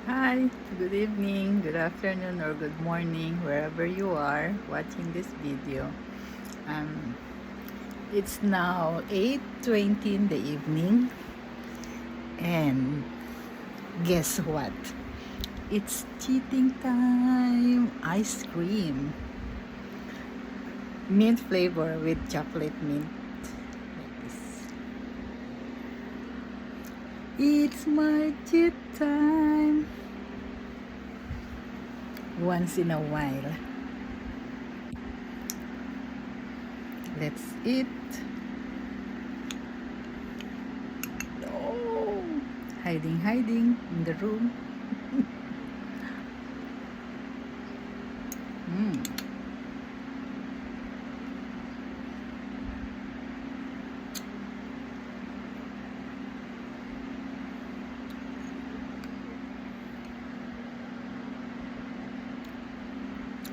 Hi, good evening, good afternoon, or good morning, wherever you are watching this video. Um, it's now 8:20 in the evening, and guess what? It's cheating time! Ice cream, mint flavor with chocolate mint. Like this. It's my cheat time. Once in a while, let's eat. Oh, hiding in the room. Mm.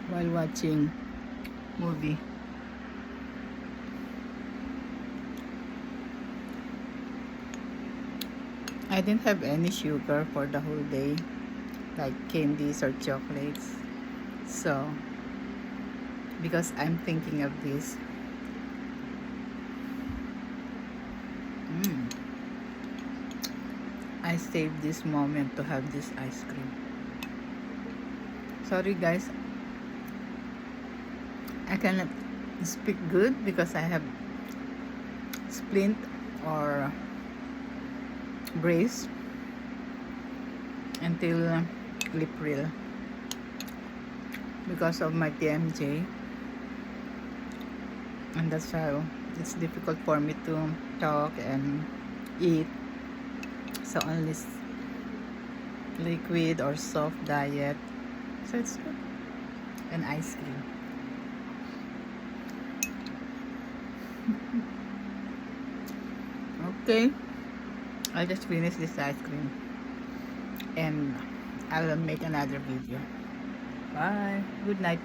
While watching movie. I didn't have any sugar for the whole day, like candies or chocolates. So, because I'm thinking of this, mm, I saved this moment to have this ice cream. Sorry guys, I cannot speak good because I have splint or brace until April because of my TMJ, and that's how it's difficult for me to talk and eat. So only liquid or soft diet, so it's good. And ice cream. Okay, I just finished this ice cream and I will make another video. Bye, good night.